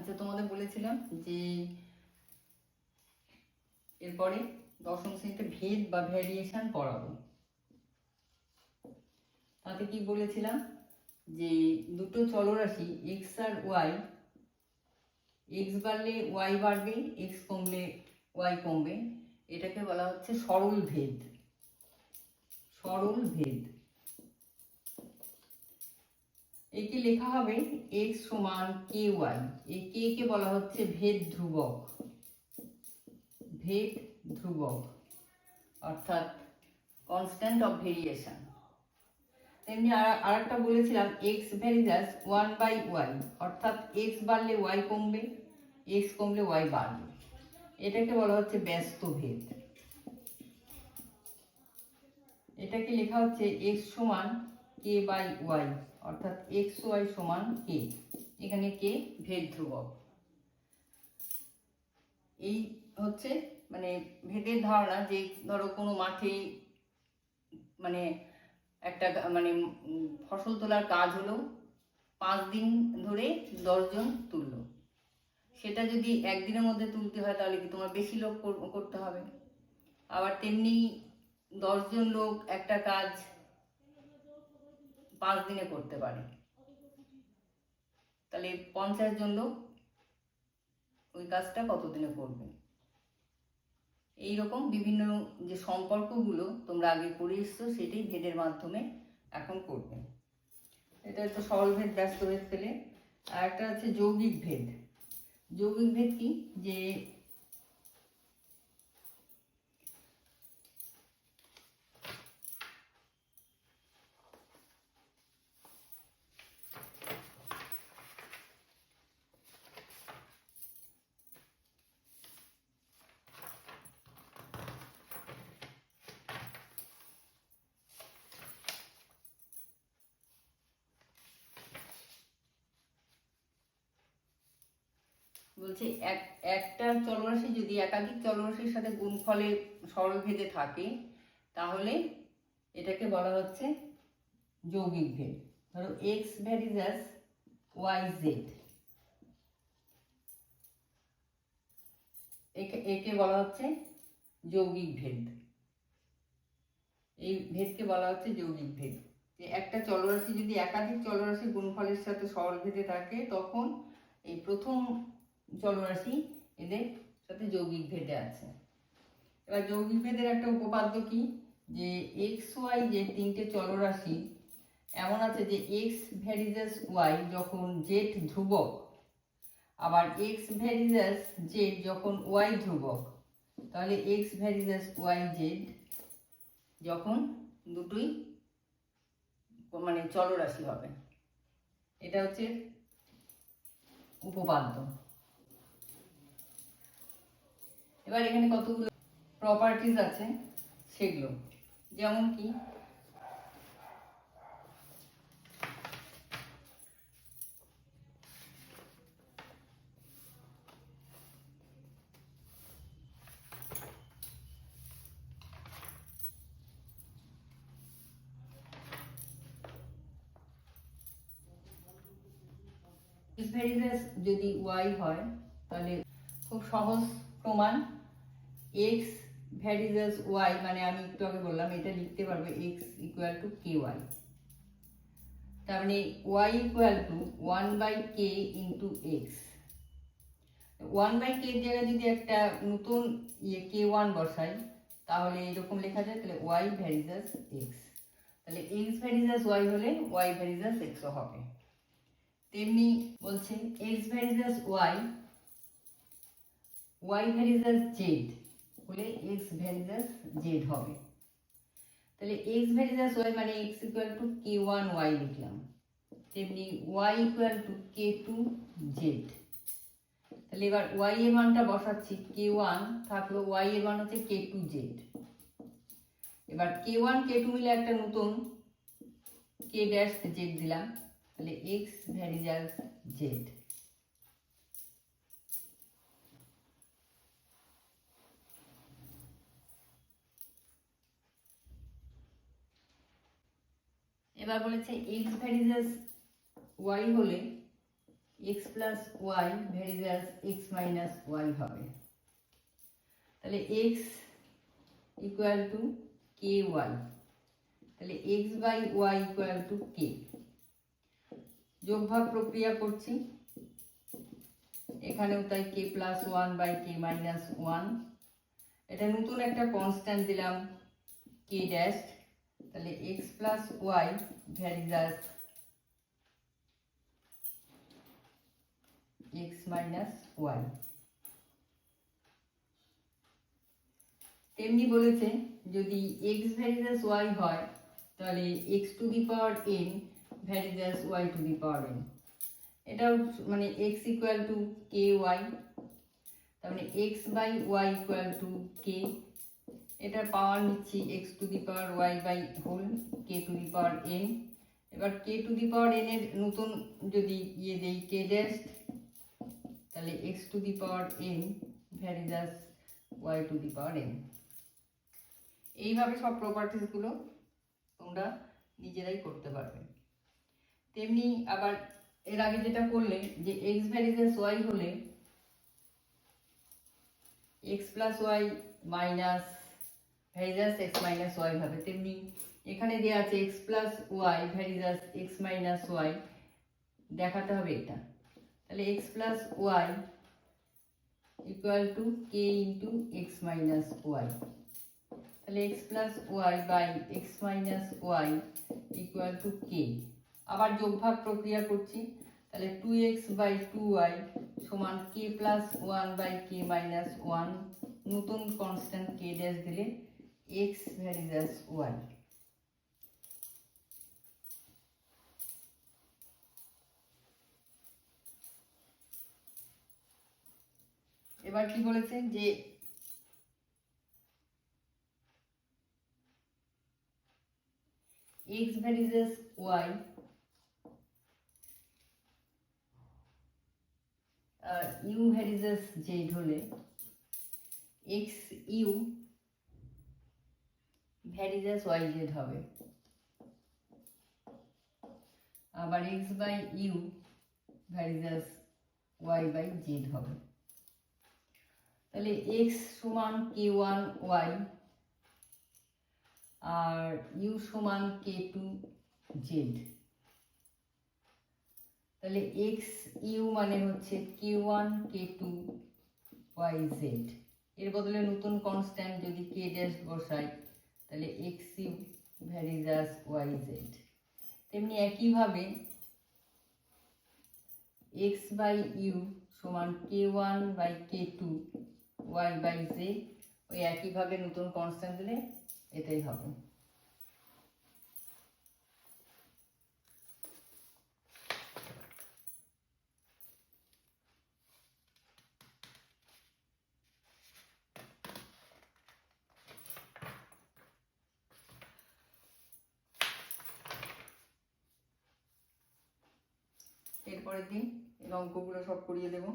আচ্ছা, তোমাদের বলেছিলাম যে এরপরে দশম শ্রেণীতে ভেদ বা ভ্যারিয়েশন পড়াবো। তাতে কি বলেছিলাম যে দুটো চলরাশি এক্স আর ওয়াই, এক্স বাড়লে ওয়াই বাড়বে, এক্স কমলে ওয়াই কমবে, এটাকে বলা হচ্ছে সরল ভেদ। সরল ভেদ একে লেখা হবে এক্স সমান কে ওয়াই। এই কে কে বলা হচ্ছে ভেদ ধ্রুবক। ভেদ ধ্রুবক অর্থাৎ কনস্ট্যান্ট অফ ভেরিয়েশন। তেমনি আর একটা বলেছিলাম x varies one by y, অর্থাৎ এক্স বাড়লে ওয়াই কমবে, এক্স কমলে ওয়াই বাড়বে, এটাকে বলা হচ্ছে ব্যস্ত ভেদ। এটাকে লেখা হচ্ছে এক্স সমান কে বাই ওয়াই, অর্থাৎ এক্স ওয়াই সমান কে, এখানে কে ভেদ ধ্রুবক। এই হচ্ছে মানে ভেদের ধারণা, যে ধরো কোনো মাঠে মানে একটা মানে ফসল তোলার কাজ হলো, 5 দিন ধরে 10 জন তুললো, সেটা যদি একদিনের মধ্যে তুলতে হয় তাহলে কি তোমার বেশি লোক করতে হবে। আবার তেমনি 10 জন লোক একটা কাজ 5 দিনে করতে পারে, তাহলে 50 জন লোক ওই কাজটা কতদিনে করবে। এইরকম বিভিন্ন যে সম্পর্কগুলো তোমরা আগে করে এসছো, সেটাই ভেদের মাধ্যমে এখন করবে। এটা হচ্ছে সরল ভেদ, ব্যস্ত ভেদ পেলে। আর একটা আছে যৌগিক ভেদ। যৌগিক ভেদ কি, যে বলছে একটা চলরাশি যদি একাধিক চলরাশির সাথে গুণফলে সরল ভেদে থাকে, তাহলে এটাকে বলা হচ্ছে যৌগিক ভেদ। ধরো এক্স ভ্যারিজাস ওয়াই জেড, একে বলা হচ্ছে যৌগিক ভেদ। এই ভেদকে বলা হচ্ছে যৌগিক ভেদ। যে একটা চলরাশি যদি একাধিক চলরাশি গুণফলের সাথে সরল ভেদে থাকে, তখন এই প্রথম চলরাশি এদের সাথে যৌগিক ভেদে আছে। এবার যৌগিক ভেদের একটা উপপাদ্য কি, যে এক্স ওয়াই যে তিনটে চলরাশি এমন আছে যে এক্স ভ্যারিজাস ওয়াই যখন জেড ধ্রুবক, আবার এক্স ভ্যারিজাস জেড যখন ওয়াই ধ্রুবক, তাহলে এক্স ভ্যারিজাস ওয়াই জেড যখন দুটোই মানে চলরাশি হবে। এটা হচ্ছে উপপাদ্য। এবার এখানে কতগুলো প্রপার্টিজ আছে সেগুলো, যেমন কি এক্স ভ্যারিজাস যদি ওয়াই হয়, তাহলে খুব সহজ প্রমাণ, এক্স ভ্যারিজাস ওয়াই মানে আমি একটু আগে বললাম, এটা লিখতে পারবে x equal to K Y. তার মানে y equal to 1/k into x. 1/k এর জায়গায় যদি একটা নতুন কে ওয়ান বসাই, তাহলে এরকম লেখা যায়, তাহলে ওয়াই ভ্যারিজাস এক্স। তাহলে এক্স ভ্যারিজাস ওয়াই হলে ওয়াই ভ্যারিজাস এক্সও হবে। তেমনি বলছে x varies as y, y varies Z হলে এক্স ভ্যারিজাস জেড হবে। তাহলে এক্স ভ্যারিজাস ওয়াই মানে x equal to k one y লিখলাম, তেমনি y equal to k two Z. তাহলে এবার ওয়াই এর মানটা বসাচ্ছি, কে ওয়ান থাকলো, ওয়াই এর মান হচ্ছে কে টু জেড। এবার কে ওয়ান কে টু মিলে একটা নতুন কে ড্যাশ জেড দিলাম, তাহলে এক্স ভ্যারিজাস জেড। এবার বলেছে এক্স ভ্যারিজাস ওয়াই হলে X plus Y varies as X minus Y হবে। তাহলে X equal to K Y, তাহলে X by Y equal to K. যোগভাগ প্রক্রিয়া করছি, এখানেও তাই K plus one by K minus one. এটা নতুন একটা কনস্ট্যান্ট দিলাম কে ড্যাশ, তাহলে X plus Y varies as X minus Y. তেমনি বলেছে যদি এক্স ভ্যারিজাস ওয়াই হয় তাহলে x to the power N varies y to the power N. এটাও মানে x equal to K Y, তার মানে X by Y equal to K. এটার পাওয়ার নিচ্ছি X to the power Y by whole K to the power N. এবার K to the power N এর নতুন যদি দেই কে ড্যাশ, তাহলে x to the power N varies y to the power n. এইভাবে সব প্রপার্টিসগুলো তোমরা নিজেরাই করতে পারবে। তেমনি আবার এর আগে যেটা করলে যে এক্স ভ্যারিজাস ওয়াই হলে X plus Y minus varies as X minus Y হবে, তেমনি এখানে দেওয়া আছে X plus Y varies as X minus Y, দেখাতে হবে এটা। তাহলে X plus Y equal to K into X minus Y, তাহলে X plus Y by X minus Y equal to K. আবার যোগভাগ প্রক্রিয়া করছি, তাহলে two X by two Y সমান K plus one by K minus one, নতুন constant K dash দিলে X varies as Y. এবার কি বলেছেন যে X varies as Y U varies as Z হলে X U varies as Y Z হবে। আবার X by U varies as Y by Z হবে। তাহলে এক্স সমান কে ওয়ান ওয়াই আর ইউ সমান কে টু জেড। তাহলে এক্স ইউ মানে হচ্ছে K one K two Y Z, এর বদলে নতুন কনস্ট্যান্ট যদি কে ড্যাশ বসাই তাহলে X U varies as Y Z. তেমনি একইভাবে এক্স বাই ইউ সমান K one by K two Y by Z, ওই একইভাবে নতুন কনস্ট্যান্ট দিলে এটাই হবে। এরপরের দিন এই অঙ্কগুলো সব করিয়ে দেবো।